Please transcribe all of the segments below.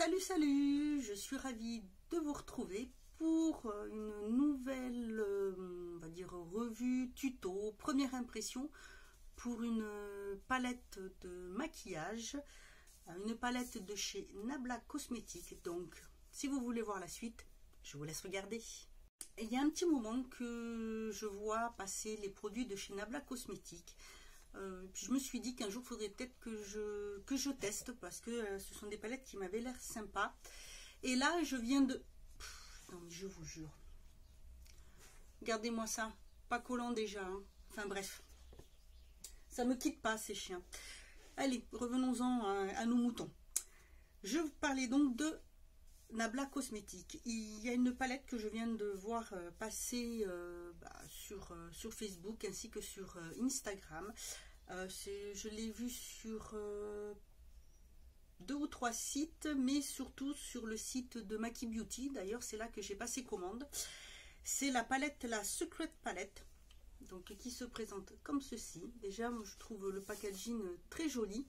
Salut, salut, je suis ravie de vous retrouver pour une nouvelle, on va dire, revue, tuto, première impression pour une palette de maquillage, une palette de chez Nabla Cosmétiques. Donc, si vous voulez voir la suite, je vous laisse regarder. Et il y a un petit moment que je vois passer les produits de chez Nabla Cosmétiques. Puis je me suis dit qu'un jour il faudrait peut-être que je teste parce que ce sont des palettes qui m'avaient l'air sympa. Et là je viens de... non mais je vous jure. Regardez-moi ça. Pas collant déjà. Hein. Enfin bref. Ça me quitte pas ces chiens. Allez, revenons-en à nos moutons. Je vous parlais donc de Nabla Cosmétiques. Il y a une palette que je viens de voir passer sur Facebook ainsi que sur Instagram. Je l'ai vu sur 2 ou 3 sites, mais surtout sur le site de Maki Beauty. D'ailleurs, c'est là que j'ai passé commande. C'est la palette, la Secret Palette, donc qui se présente comme ceci. Déjà, moi, je trouve le packaging très joli.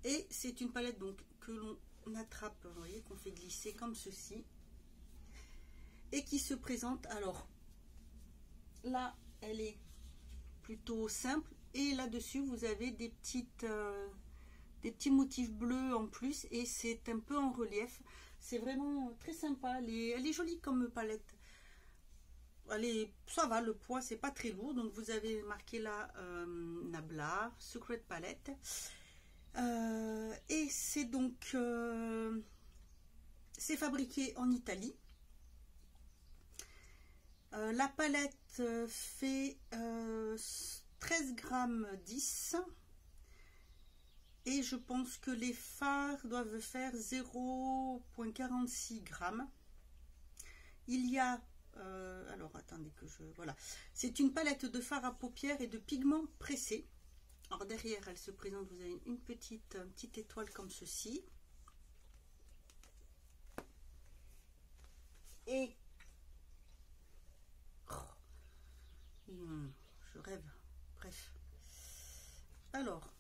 Et c'est une palette donc que l'on attrape, vous voyez, qu'on fait glisser comme ceci, et qui se présente, alors là elle est plutôt simple, et là dessus vous avez des petits motifs bleus en plus, et c'est un peu en relief. C'est vraiment très sympa, elle est jolie comme palette. Ça va, le poids c'est pas très lourd. Donc vous avez marqué là Nabla Secret Palette. Et c'est donc c'est fabriqué en Italie. La palette fait 13 grammes 10 et je pense que les fards doivent faire 0,46 grammes. Il y a alors attendez que je... voilà, c'est une palette de fards à paupières et de pigments pressés. Alors derrière elle se présente, vous avez une petite étoile comme ceci. Et je rêve, bref. Alors,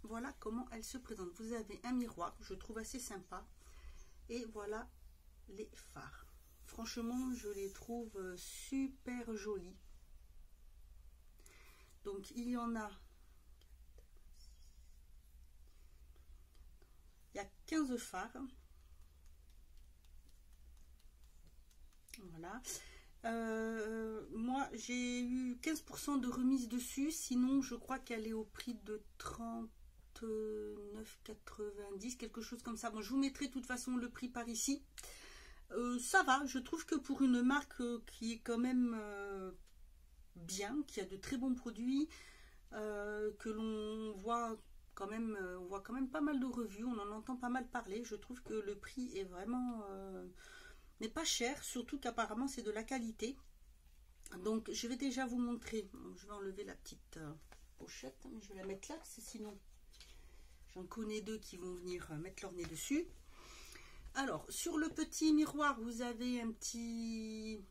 voilà comment elle se présente. Vous avez un miroir, je trouve assez sympa. Et voilà les fards. Franchement, je les trouve super jolis. Donc, il y en a... il y a 15 fards. Voilà. Moi, j'ai eu 15% de remise dessus. Sinon, je crois qu'elle est au prix de 39,90, quelque chose comme ça. Bon, je vous mettrai de toute façon le prix par ici. Ça va. Je trouve que pour une marque qui est quand même bien, qui a de très bons produits, que l'on voit... quand même, on voit quand même pas mal de revues, on en entend pas mal parler. Je trouve que le prix est vraiment n'est pas cher, surtout qu'apparemment c'est de la qualité. Donc je vais déjà vous montrer. Donc, je vais enlever la petite pochette, mais je vais la mettre là, parce que sinon j'en connais deux qui vont venir mettre leur nez dessus. Alors sur le petit miroir, vous avez un petit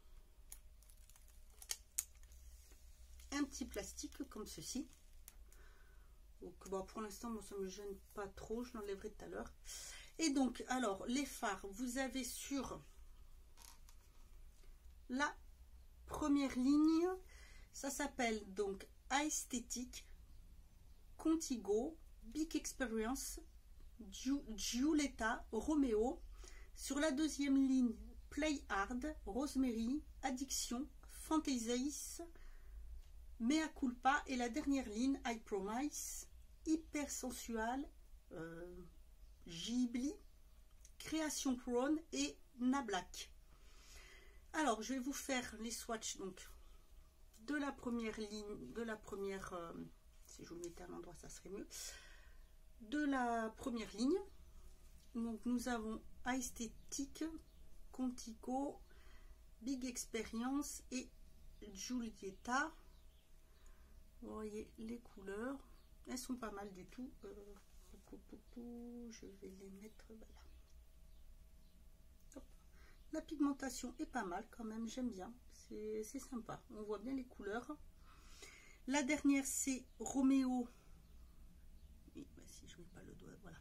plastique comme ceci. Donc bon, pour l'instant, moi ça me gêne pas trop, je l'enlèverai tout à l'heure. Et donc, alors les fards, vous avez sur la première ligne, ça s'appelle donc Aesthetic, Contigo, Big Experience, Giulietta, Romeo. Sur la deuxième ligne, Play Hard, Rosemary, Addiction, Fantasies, Mea Culpa. Et la dernière ligne, I Promise, Hyper Sensual, Ghibli, Création Prone et Nablac. Alors je vais vous faire les swatchs donc de la première ligne, si je vous le mettais à l'endroit ça serait mieux, de la première ligne. Donc nous avons Aesthetic, Contigo, Big Experience et Giulietta. Vous voyez les couleurs, elles sont pas mal du tout. Je vais les mettre, voilà. Hop. La pigmentation est pas mal quand même, j'aime bien, c'est sympa, on voit bien les couleurs. La dernière c'est Romeo. Oui, bah si je mets pas le doigt, voilà.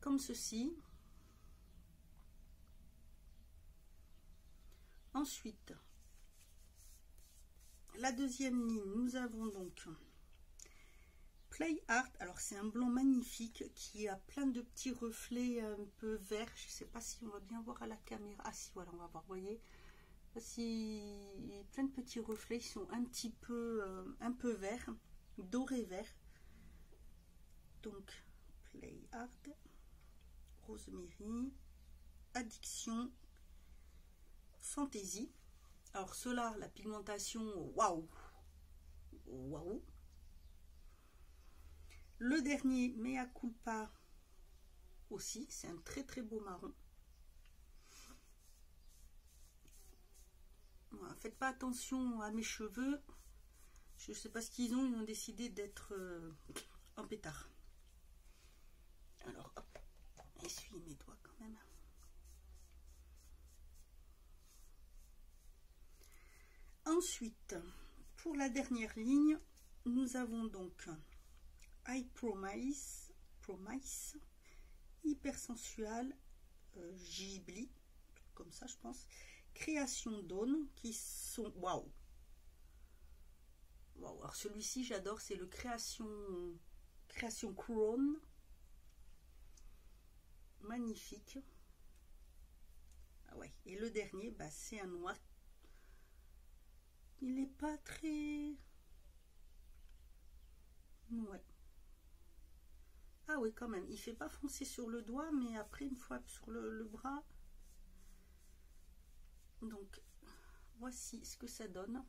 comme ceci. Ensuite, la deuxième ligne, nous avons donc Play Art. Alors c'est un blanc magnifique qui a plein de petits reflets un peu verts. Je ne sais pas si on va bien voir à la caméra. Ah si, voilà, on va voir, vous voyez. Voici plein de petits reflets, ils sont un peu verts, doré vert. Donc Play Art, Rosemary, Addiction, Fantasy. Alors ceux-là, la pigmentation, waouh, waouh. Le dernier, Mea Culpa aussi, c'est un très très beau marron. Voilà, faites pas attention à mes cheveux. Je sais pas ce qu'ils ont décidé d'être en pétard. Alors, hop, essuie mes doigts quand même. Ensuite, pour la dernière ligne, nous avons donc I Promise, Hyper Sensual, Ghibli, comme ça je pense, Création Dawn, qui sont waouh. Wow. Alors celui-ci j'adore, c'est le Création Crown, magnifique. Ah ouais. Et le dernier, bah, c'est un noir. Il n'est pas très... Ouais. Ah oui, quand même. Il fait pas foncer sur le doigt, mais après, une fois sur le bras. Donc, voici ce que ça donne.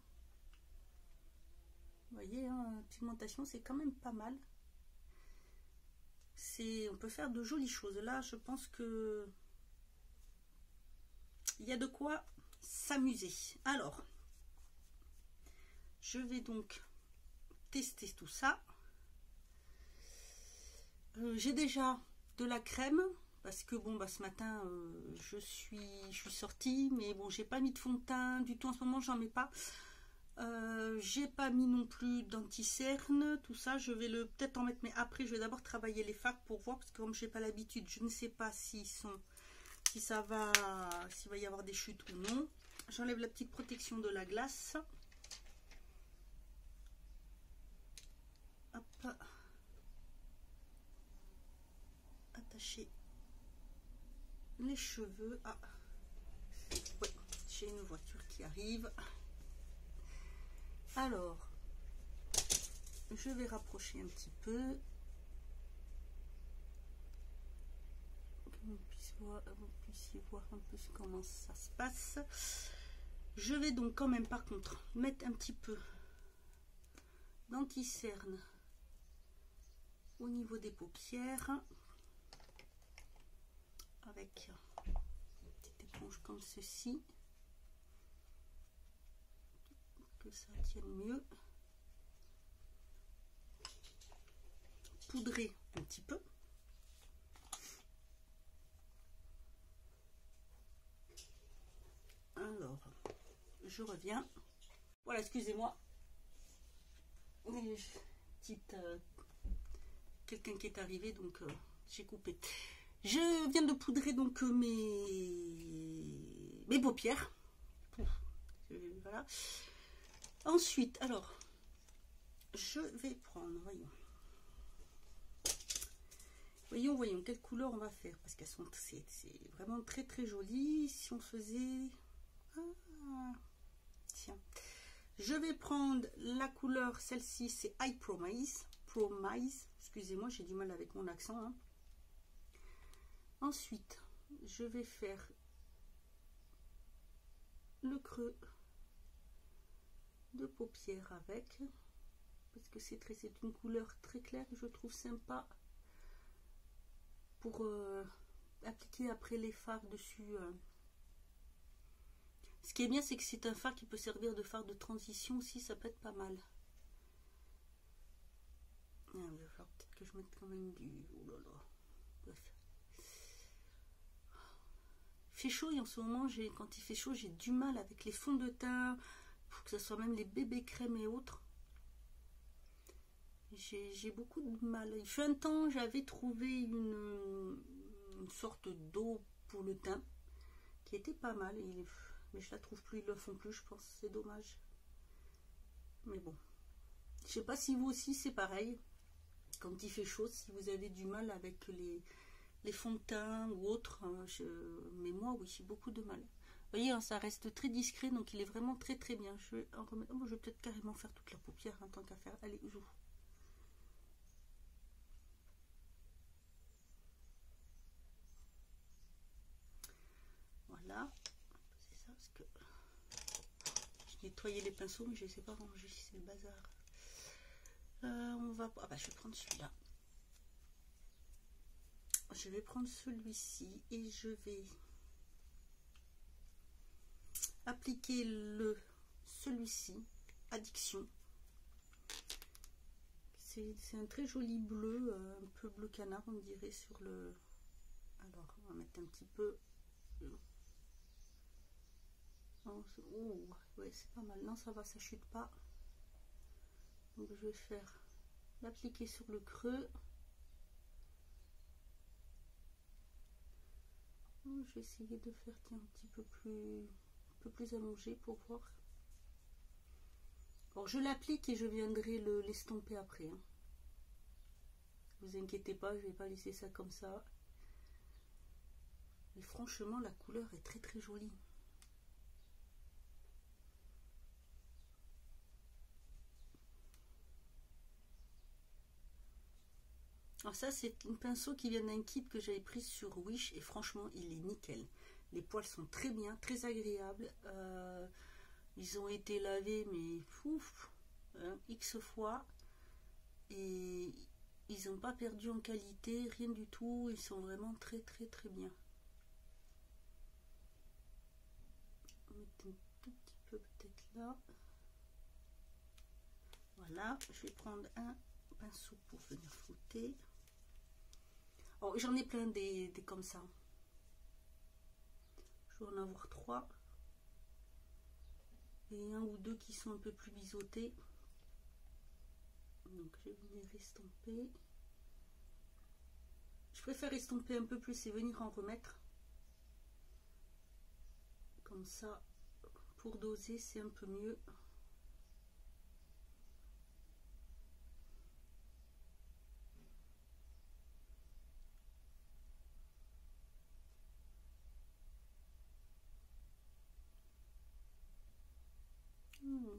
Vous voyez, hein, pigmentation, c'est quand même pas mal. On peut faire de jolies choses. Là, je pense que il y a de quoi s'amuser. Alors, je vais donc tester tout ça. J'ai déjà de la crème parce que bon, bah, ce matin je suis sortie, mais bon, j'ai pas mis de fond de teint du tout en ce moment, j'en mets pas. J'ai pas mis non plus d'anti-cerne, tout ça. Je vais peut-être en mettre, mais après je vais d'abord travailler les fards pour voir, parce que comme j'ai pas l'habitude, je ne sais pas s'il va y avoir des chutes ou non. J'enlève la petite protection de la glace. Hop. Attacher les cheveux. Ah, ouais, j'ai une voiture qui arrive. Alors, je vais rapprocher un petit peu. Vous puissiez voir un peu comment ça se passe. Je vais donc quand même par contre mettre un petit peu d'anti-cerne au niveau des paupières avec une petite éponge comme ceci, que ça tienne mieux. Poudrer un petit peu. Alors, je reviens. Voilà, excusez-moi. Petite quelqu'un qui est arrivé, donc j'ai coupé. Je viens de poudrer donc mes paupières. Voilà. Ensuite, alors, je vais prendre, voyons quelle couleur on va faire, parce qu'elles sont, c'est vraiment très très joli. Si on faisait, tiens, je vais prendre la couleur, celle-ci, c'est I Promise, excusez-moi, j'ai du mal avec mon accent, hein. Ensuite, je vais faire le creux de paupière avec, parce que c'est une couleur très claire, je trouve sympa pour appliquer après les fards dessus. Ce qui est bien, c'est que c'est un fard qui peut servir de fard de transition aussi, ça peut être pas mal. Ah, il va falloir peut-être que je mette quand même du... Oh là là. Bref. Il fait chaud et en ce moment, quand il fait chaud, j'ai du mal avec les fonds de teint, pour que ce soit même les bébés crèmes et autres. J'ai beaucoup de mal. Il fait un temps, j'avais trouvé une sorte d'eau pour le teint qui était pas mal, mais je la trouve plus, ils le font plus, je pense, c'est dommage. Mais bon, je sais pas si vous aussi c'est pareil, quand il fait chaud, si vous avez du mal avec les fonds de teint ou autres, hein, mais moi oui, j'ai beaucoup de mal. Vous voyez, hein, ça reste très discret, donc il est vraiment très très bien. Je vais en remettre, je vais peut-être carrément faire toute la paupière, hein, tant qu'à faire. Allez, j'ouvre. Voilà, c'est ça, parce que je nettoyais les pinceaux, mais je ne les ai pas rangés, c'est le bazar. On va, ah bah, je vais prendre celui-là. Je vais prendre celui-ci et je vais appliquer celui-ci, Addiction. C'est un très joli bleu, un peu bleu canard, on dirait, sur le... Alors, on va mettre un petit peu... Oh, ouais, c'est pas mal. Non, ça va, ça chute pas. Donc, je vais faire l'appliquer sur le creux. Je vais essayer de faire un petit peu plus allongé pour voir. Alors, je l'applique et je viendrai l'estomper après. Hein. Vous inquiétez pas, je vais pas laisser ça comme ça. Et franchement, la couleur est très très jolie. Alors ça, c'est un pinceau qui vient d'un kit que j'avais pris sur Wish et franchement, il est nickel. Les poils sont très bien, très agréables. Ils ont été lavés, mais ouf, hein, X fois. Et ils n'ont pas perdu en qualité, rien du tout. Ils sont vraiment très très très bien. On va mettre un tout petit peu peut-être là. Voilà, je vais prendre un pinceau pour venir flouter. Oh, j'en ai plein des comme ça. Je vais en avoir 3. Et un ou deux qui sont un peu plus biseautés. Donc je vais venir estomper. Je préfère estomper un peu plus et venir en remettre. Comme ça, pour doser, c'est un peu mieux.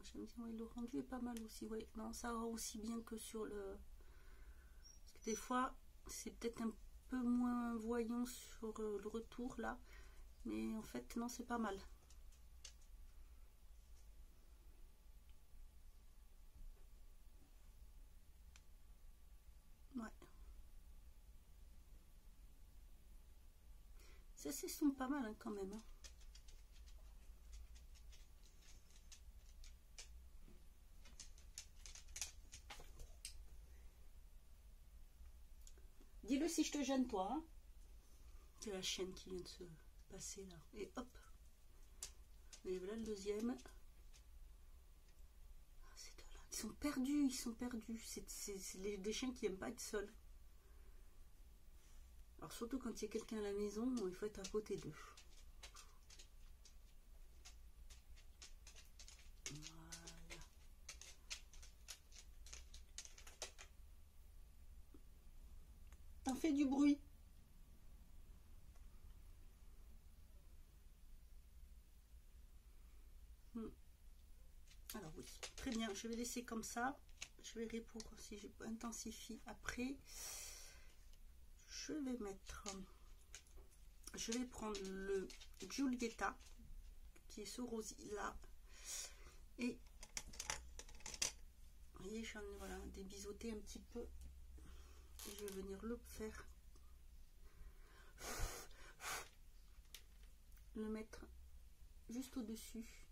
J'aime bien, ouais, le rendu est pas mal aussi. Ouais. Non, ça va aussi bien que sur le... Parce que des fois, c'est peut-être un peu moins voyant sur le retour là. Mais en fait, non, c'est pas mal. Ouais. Ça s'estompe pas mal hein, quand même. Hein. Dis-le si je te gêne toi. Hein. C'est la chaîne qui vient de se passer là. Et hop. Et voilà le deuxième. Ils sont perdus, ils sont perdus. C'est des chiens qui n'aiment pas être seuls. Alors surtout quand il y a quelqu'un à la maison, il faut être à côté d'eux. Voilà. On fait du bruit. Alors oui, très bien, je vais laisser comme ça. Je verrai pour si je intensifie après. Je vais mettre... Je vais prendre le Giulietta qui est ce rose là. Et vous voyez, j'en ai voilà, des biseautés un petit peu. Et je vais venir le faire. Le mettre juste au-dessus.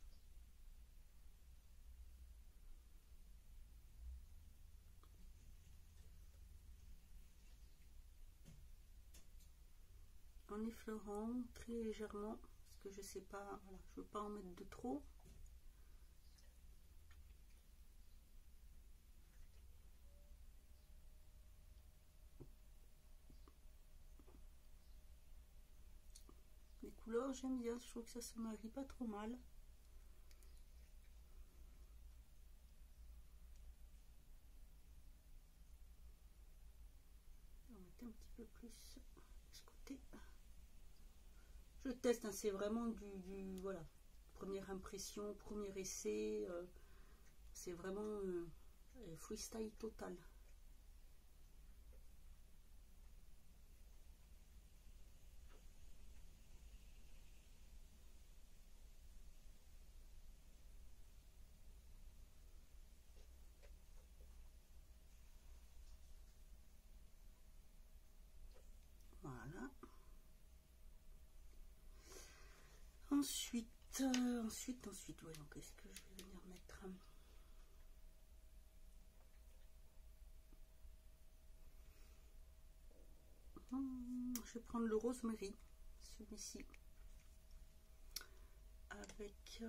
En effleurant très légèrement parce que je sais pas, voilà, je veux pas en mettre de trop. couleurs, j'aime bien, je trouve que ça se marie pas trop mal. On va mettre un petit peu plus de ce côté. Je teste, hein, c'est vraiment du voilà, première impression, premier essai, c'est vraiment freestyle total. Voilà. Ensuite, voyons, qu'est-ce que je vais venir mettre? Je vais prendre le rosemary, celui-ci, avec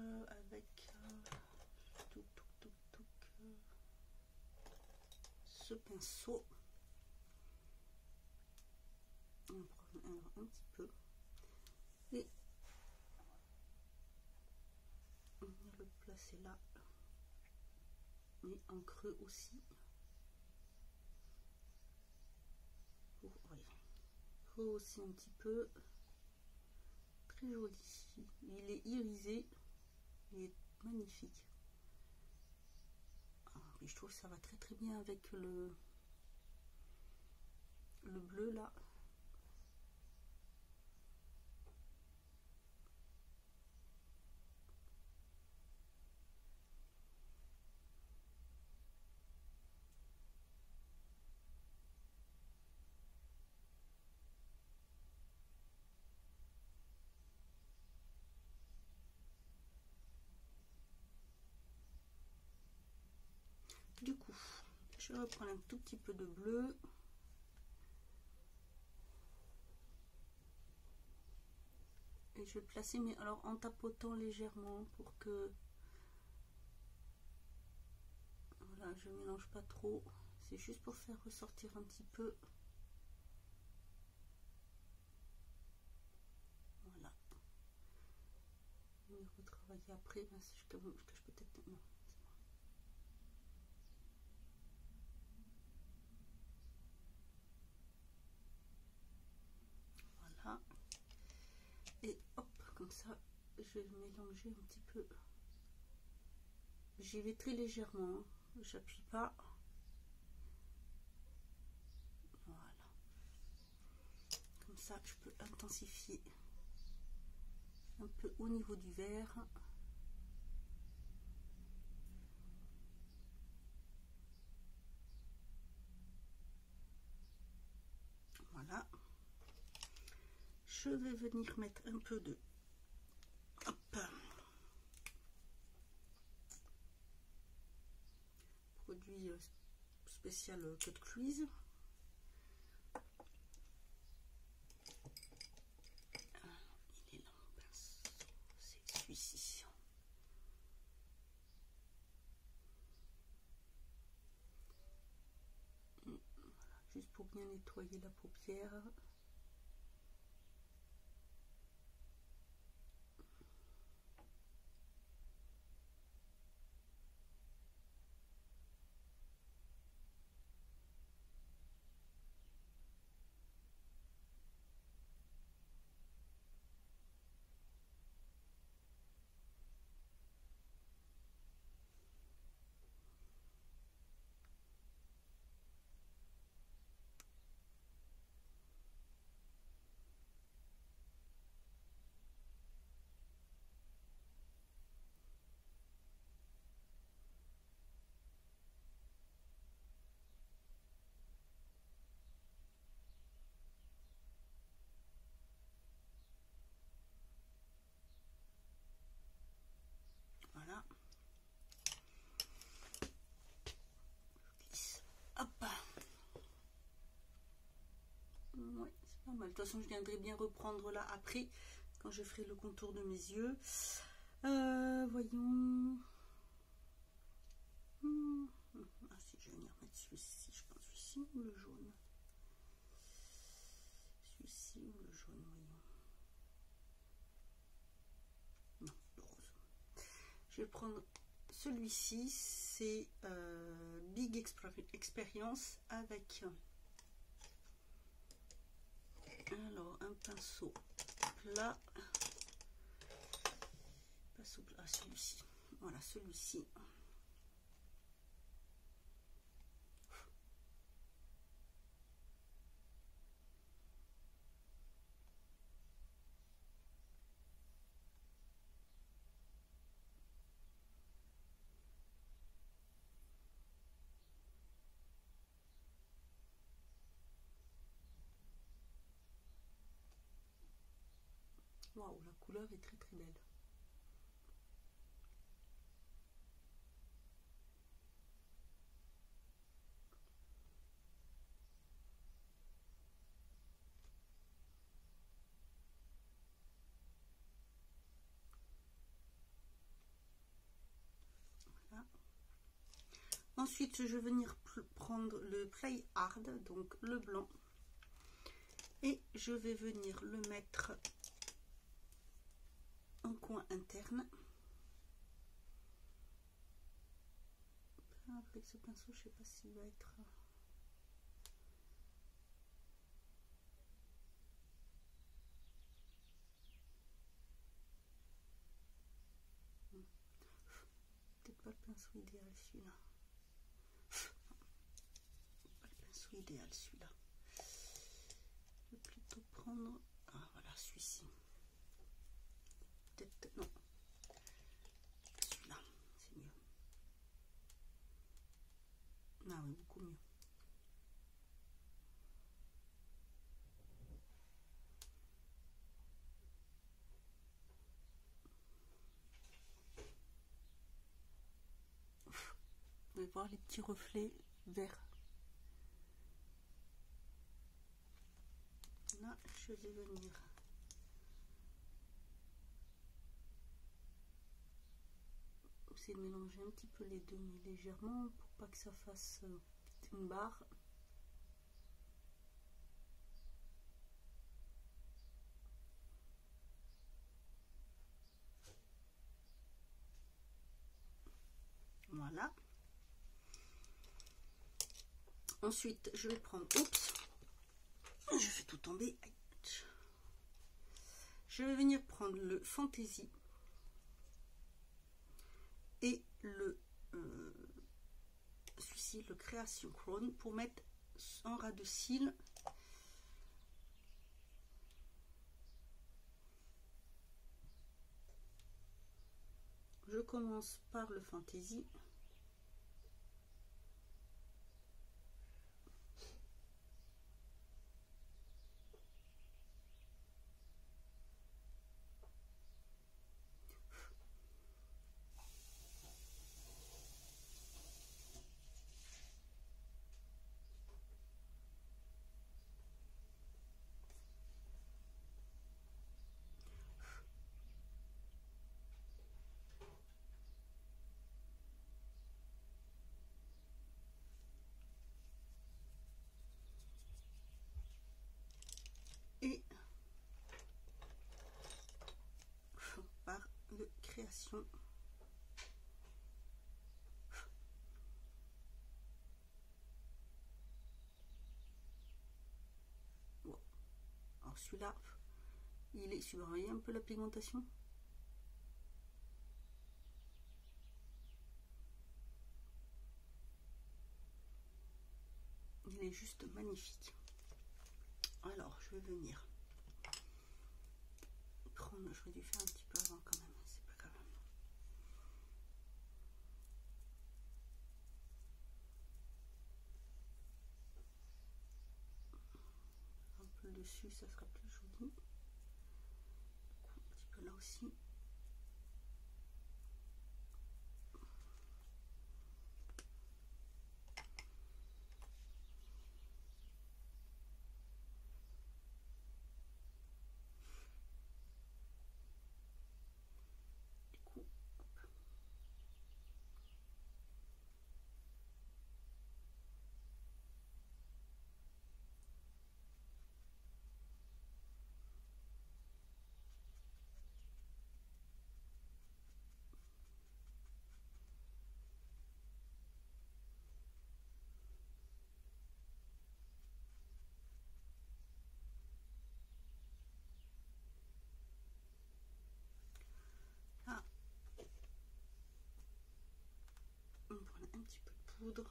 ce pinceau. On prend un petit peu et on va le placer là, mais en creux aussi. Aussi un petit peu, très joli, il est irisé, il est magnifique. Et je trouve que ça va très très bien avec le bleu là. Du coup, je reprends un tout petit peu de bleu. Et je vais placer, mais alors en tapotant légèrement pour que... Voilà, je mélange pas trop. C'est juste pour faire ressortir un petit peu. Voilà. Je vais retravailler après, mais je cache peut-être... Non. Voilà. Et hop, comme ça, je vais mélanger un petit peu. J'y vais très légèrement, hein. J'appuie pas. Voilà. Comme ça, je peux intensifier un peu au niveau du vert. Voilà. Je vais venir mettre un peu de hop, produit spécial Cut Crease. Il est là mon pinceau, c'est celui-ci. Voilà, juste pour bien nettoyer la paupière. Voilà. Hop. Ouais, c'est pas mal. De toute façon, je viendrai bien reprendre là après, quand je ferai le contour de mes yeux. Voyons. Ah si, je vais venir mettre celui-ci, je pense celui-ci ou le jaune. Celui-ci ou le jaune, voyons. je vais prendre celui-ci, c'est Big Experience avec alors un pinceau plat, pinceau plat, celui-ci, voilà celui-ci. Waouh, la couleur est très très belle. Voilà. Ensuite, je vais venir prendre le Play Hard, donc le blanc, et je vais venir le mettre en coin interne. Avec ce pinceau, je sais pas s'il va être... Peut-être pas le pinceau idéal celui-là. Pas le pinceau idéal celui-là. Je vais plutôt prendre... Ah voilà, celui-ci. Peut-être... Non. Celui-là, c'est mieux. Ah oui, beaucoup mieux. Vous pouvez voir les petits reflets verts. Là, je vais venir essayer de mélanger un petit peu les deux, mais légèrement, pour pas que ça fasse une barre. Voilà. Ensuite, je vais prendre... Oups, je fais tout tomber. Je vais venir prendre le Fantasy et le celui-ci, le Création Crown, pour mettre en ras de cils. Je commence par le Fantasy. Et par le Création. Bon. Alors celui-là, il est... Vous voyez un peu la pigmentation? Il est juste magnifique. Alors, je vais venir prendre... J'aurais dû faire un petit peu avant quand même, c'est pas grave. Un peu le dessus, ça sera plus joli. Un petit peu là aussi. poudre.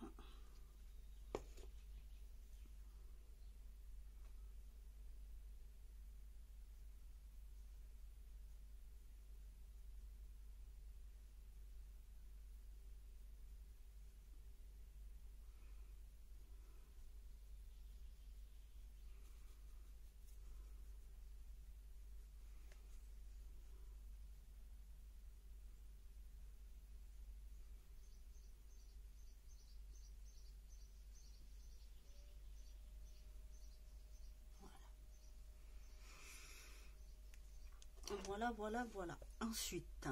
Voilà, voilà, voilà. Ensuite,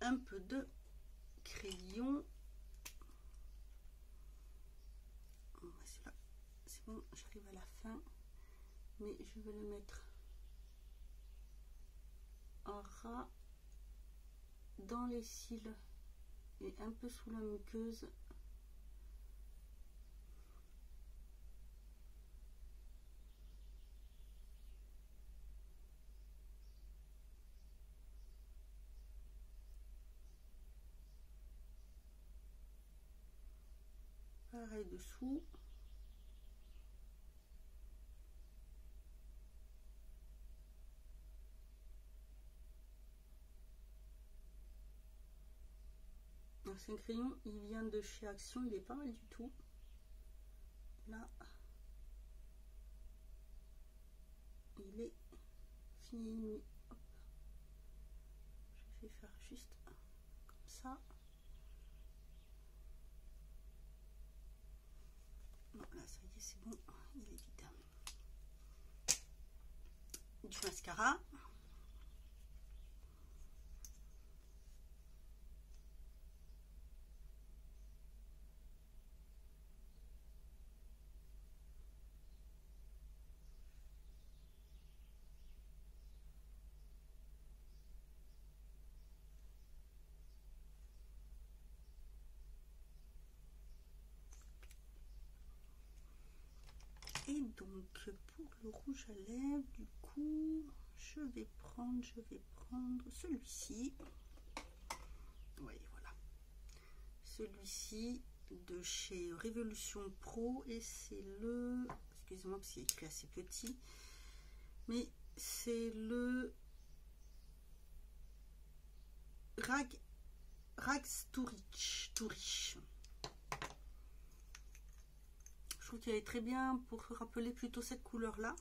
un peu de crayon. C'est bon, j'arrive à la fin, mais je vais le mettre en ras dans les cils et un peu sous la muqueuse. Pareil dessous. C'est un crayon, il vient de chez Action, il est pas mal du tout. Là, il est fini. Hop. Je vais faire juste comme ça. Non, là, ça y est, c'est bon, il est vide. Du mascara. Et donc pour le rouge à lèvres, du coup, je vais prendre celui-ci. Oui, voilà. Celui-ci de chez Révolution Pro et c'est le, excusez-moi parce qu'il est écrit assez petit, mais c'est le Rags Too Rich. Je trouve qu'il est très bien pour rappeler plutôt cette couleur là.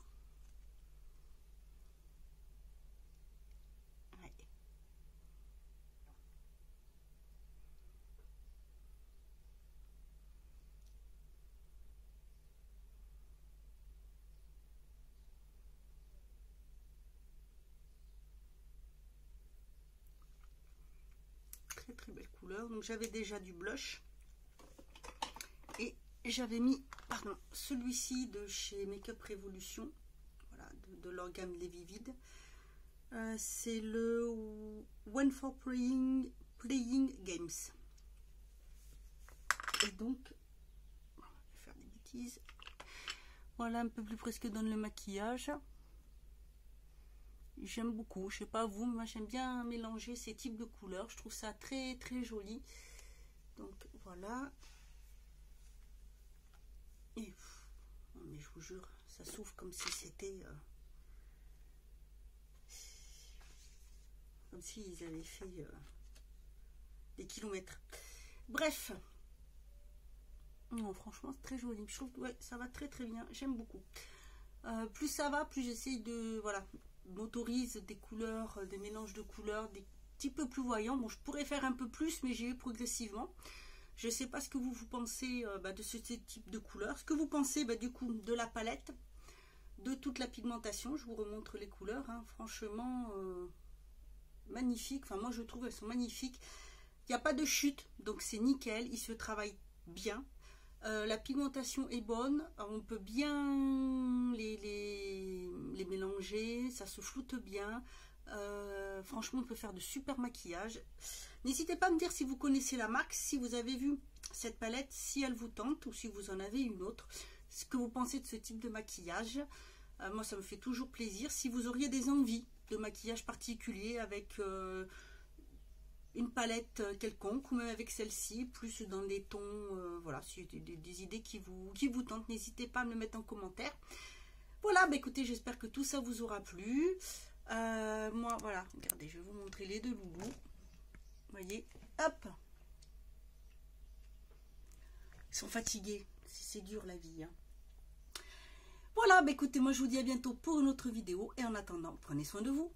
Ouais. Très très belle couleur. Donc j'avais déjà du blush et j'avais mis celui-ci de chez Makeup Revolution, voilà, de leur gamme Les Vivides. C'est le One for Playing Games. Et donc, je vais faire des bêtises. Voilà un peu plus près ce que donne le maquillage. J'aime beaucoup, je sais pas vous, moi j'aime bien mélanger ces types de couleurs. Je trouve ça très très joli. Donc voilà. Et mais je vous jure, ça s'ouvre comme si c'était comme s'ils avaient fait des kilomètres. Bref, non, franchement c'est très joli. Je trouve que ouais, ça va très très bien. J'aime beaucoup. Plus ça va, plus j'essaye de m'autorise des couleurs, des mélanges de couleurs, des petits peu plus voyants. Bon, je pourrais faire un peu plus, mais j'y vais progressivement. Je ne sais pas ce que vous pensez de ce type de couleur. Ce que vous pensez du coup de la palette, de toute la pigmentation. Je vous remontre les couleurs. Hein. Franchement, magnifique. Enfin, moi, je trouve elles sont magnifiques. Il n'y a pas de chute, donc c'est nickel. Il se travaille bien. La pigmentation est bonne. On peut bien les mélanger. Ça se floute bien. Franchement, on peut faire de super maquillage. N'hésitez pas à me dire si vous connaissez la marque, si vous avez vu cette palette, si elle vous tente ou si vous en avez une autre, ce que vous pensez de ce type de maquillage. Moi, ça me fait toujours plaisir. Si vous auriez des envies de maquillage particulier avec une palette quelconque, ou même avec celle-ci, plus dans des tons, voilà, si des idées qui vous tentent, n'hésitez pas à me le mettre en commentaire. Voilà, bah écoutez, j'espère que tout ça vous aura plu. Moi, voilà, regardez, je vais vous montrer les deux loulous. Vous voyez, hop. Ils sont fatigués, c'est dur la vie, hein. Voilà, bah écoutez, moi je vous dis à bientôt pour une autre vidéo. Et en attendant, prenez soin de vous.